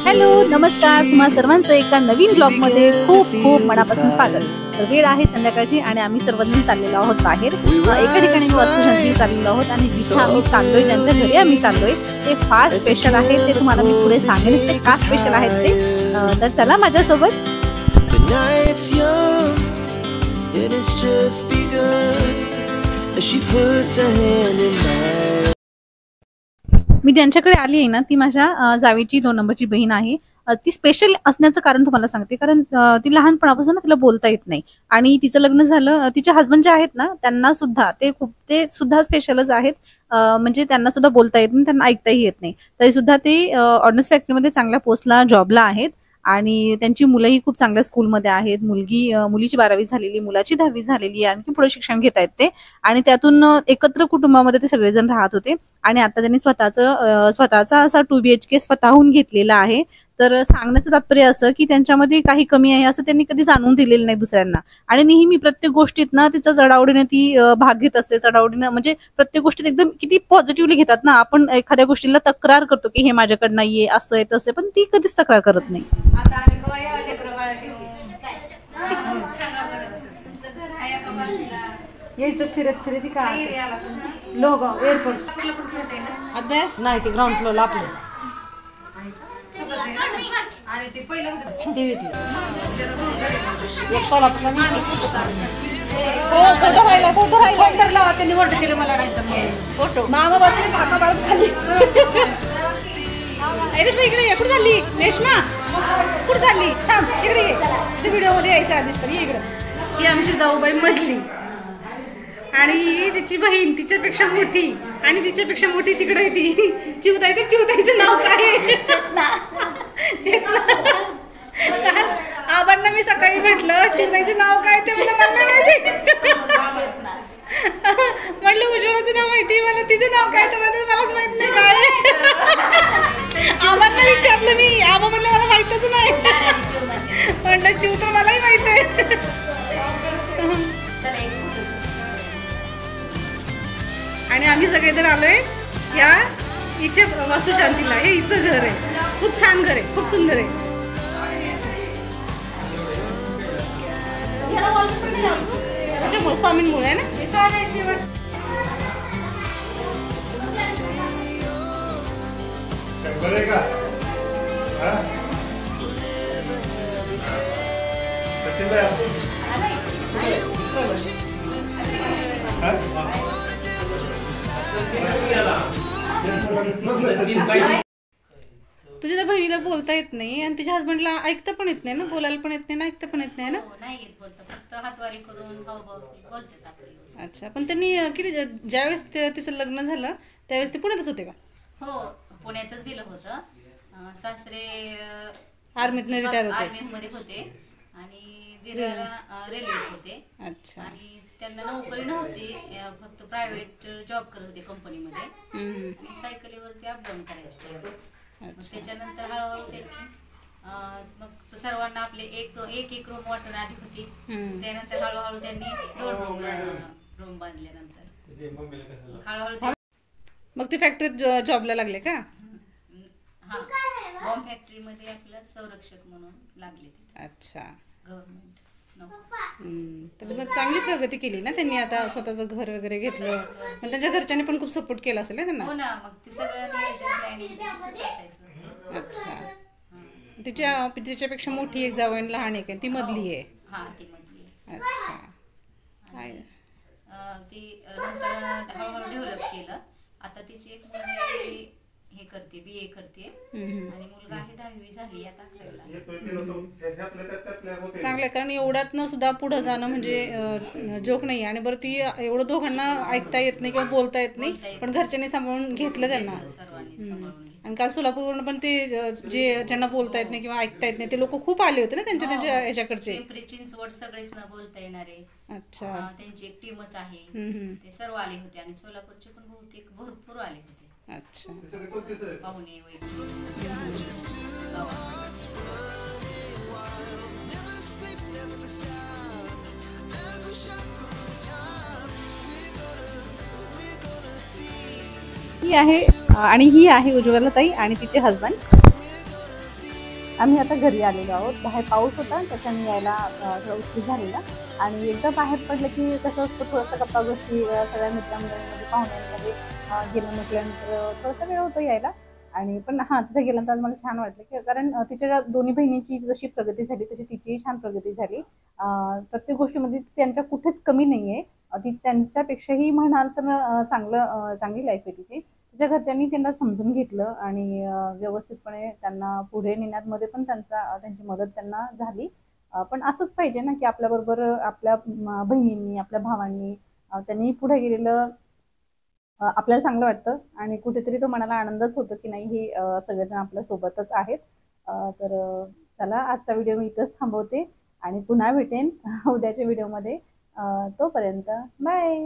Hello नमस्कार, तुम्हा सर्वांचं एका नवीन ब्लॉगमध्ये खूप खूप मनापासून स्वागत. तर वेळ आहे संध्याकाळची आणि आम्ही सर्वजण चाललेलो आहोत बाहेर. एका ठिकाणी वास्तुशांती चाललेलो आहोत आणि जिथे आम्ही चाललोय, ज्यांच्या घरी आम्ही चाललोय ते फार स्पेशल आहे. ते तुम्हाला मी पुढे सांगेन ते का स्पेशल आहेत ते. तर चला माझ्यासोबत. मी ज्यांच्याकडे आली आहे ना ती माझ्या जावेची 2 नंबरची बहीण आहे. ती स्पेशल असण्याचं कारण तुम्हाला सांगते, कारण ती लहानपणापासून ना तिला बोलता येत नाही आणि तिचं लग्न झालं. तिचे हस्बंड जे आहेत ना त्यांना सुद्धा ते सुद्धा स्पेशलच आहेत. म्हणजे त्यांना सुद्धा बोलता येत नाही, त्यांना ऐकताही येत नाही, तरी सुद्धा ते ऑर्डनन्स फॅक्टरीमध्ये चांगल्या पोस्टला जॉबला आहेत आणि त्यांची मुलंही खूप चांगल्या स्कूलमध्ये आहेत. मुलीची 12वी झालेली, मुलाची 10वी झालेली आहे. आणखी पुढे शिक्षण घेत आहेत ते. आणि त्यातून एकत्र कुटुंबामध्ये ते सगळेजण राहत होते आणि आता त्यांनी स्वतःचा असा 2 BHK स्वतःहून घेतलेला आहे. तर सांगण्याचं तात्पर्य असं की त्यांच्यामध्ये काही कमी आहे असं त्यांनी कधी जाणून दिलेलं नाही दुसऱ्यांना. आणि नेहमी प्रत्येक गोष्टीत ना तिचं चढावडीने ती भाग घेत असते. चढावडीनं म्हणजे प्रत्येक गोष्टीत एकदम किती पॉझिटिव्हली घेतात ना. आपण एखाद्या गोष्टीला तक्रार करतो की हे माझ्याकडे नाहीये, असं आहे तसं, पण ती कधीच तक्रार करत नाही. यायचं फिरत फिरत का लोगाव एअरपोर्ट अभ्यास नाही, ते ग्राउंड फ्लोअरला आपलं मामा बसले काका मारत खाली. रेश्मा इकडे कुठे चालली? रेश्मा कुठे चालली? थांब इकडे ये, व्हिडिओ मध्ये यायचं आधीच. तर इकडे ही आमची जाऊबाई मधली आणि तिची बहीण तिच्यापेक्षा मोठी आणि तिच्यापेक्षा मोठी तिकडे आहे ती चिवताई. ते चिवताईचं नाव काय आहे? चेतना. काल आबांना मी सकाळी म्हटलं चिवताईचं नाव काय ते मला माहिती. म्हटलं उज्ज्वलाचं नाव माहिती, मला तिचं नाव काय तर मलाच माहित नाही काय. आबांना विचारलं मी, आबा म्हटलं मला माहितच नाही. म्हटलं चिव तर मलाही माहित आहे. आणि आम्ही सगळेजण आलोय या हिच्या वास्तुशांतीला. हे हिचं घर आहे, खूप छान घर आहे, खूप सुंदर आहे. स्वामींमुळे आहे ना. तुझ्या त्या बहिणीला बोलता येत नाही आणि तिच्या हस्बंडला ऐकता पण येत नाही ना, बोलायला पण येत नाही ना, ऐकता पण येत नाही ना. फक्त हातवारी करून बोलतात. अच्छा, पण त्यांनी किती ज्यावेळेस तिचं लग्न झालं त्यावेळेस ते पुण्यातच होते का? हो, पुण्यातच दिलं होतं. सासरे आर्मीत रिटायर होते, आर्मीमध्ये होते आणि दिराला रेल्वेत होते. अच्छा. आणि त्यांना नोकरी नव्हती, फक्त प्रायव्हेट जॉब करत होते कंपनीमध्ये आणि सायकलीवरती अपडाऊन करायचे. त्याच्यानंतर हळूहळू त्यांनी मग सर्वांना आपले एक रूम वाटून आली होती. त्यानंतर हळूहळू त्यांनी 2 रूम बांधल्यानंतर हळूहळू मग ती फॅक्टरीत जॉबला लागले का? हा, बॉम्ब फॅक्टरीमध्ये आपलं संरक्षक म्हणून लागले. अच्छा, गव्हर्नमेंट. तर मग चांगली प्रगती केली ना त्यांनी. आता स्वतःचं घर वगैरे घेतलं, पण त्यांच्या घरच्यांनी पण खूप सपोर्ट केला असेल त्यांना. हो ना, मग ते सगळं नियोजन प्लॅनिंग असायचं. अच्छा. तिच्यापेक्षा मोठी एक जावं आणि लहान एक, ती मधली आहे. हा, ती मधली आहे. अच्छा. ती नंतर हळूहळू डेव्हलप केलं. आता तिची एक मुलगी हे करते, BA करते आणि मुलगा आहे 10वी झाली, आता 11वीला. चांगलं, कारण एवढ्यातनं सुद्धा पुढे जाणं म्हणजे जोक नाही. आणि बरं ती एवढं दोघांना ऐकता येत नाही किंवा बोलता येत नाही, पण घरच्यांनी सांभाळून घेतलं त्यांना. सर्वांनी सांभाळून. आणि काल सोलापूरवरून पण ते जे ज्यांना बोलता येत नाही किंवा ऐकता येत नाही ते लोक खूप आले होते ना त्यांच्या ह्याच्याकडचे. पिंपरी चिंचवड सगळेच न बोलता येणारे. अच्छा. त्यांची एक टीमच आहे, ते सर्व आले होते आणि सोलापूरचे पण बहुतेक भरपूर आले होते. अच्छा. पाहुणे वगैरे. ही आहे आणि ही आहे उज्ज्वला ताई आणि तिचे हजबंड. आम्ही आता घरी आलेलो आहोत. बाहेर पाऊस होता त्याच्याने यायला थोडा उशीर झालेला आणि एकदा बाहेर पडलं की कसं असतं थोडंसं गप्पा गोष्टी सगळ्या मित्रांमध्ये पाहुण्यांमध्ये गेलं म्हटल्यानंतर थोडासा वेळ होतो यायला. आणि पण हां, तिथे गेल्यानंतर मला छान वाटलं की कारण तिच्या दोन्ही बहिणींची जशी प्रगती झाली तशी तिचीही छान प्रगती झाली. प्रत्येक गोष्टीमध्ये त्यांच्या कुठेच कमी नाही आहे. ती त्यांच्यापेक्षाही म्हणाल तर चांगली लाईफ आहे तिची. तिच्या घरच्यांनी त्यांना समजून घेतलं आणि व्यवस्थितपणे त्यांना पुढे नेण्यामध्ये पण त्यांची मदत त्यांना झाली. पण असंच पाहिजे ना की आपल्याबरोबर आपल्या बहिणींनी आपल्या भावांनी त्यांनी पुढे गेलेलं आपल्याला चांगलं वाटतं आणि कुठेतरी तो मनाला आनंदच होतो की नाही हे सगळेजण आपल्या सोबतच आहेत. तर चला आजचा व्हिडिओ मी इथंच थांबवते आणि पुन्हा भेटेन उद्याच्या व्हिडिओमध्ये. तोपर्यंत बाय.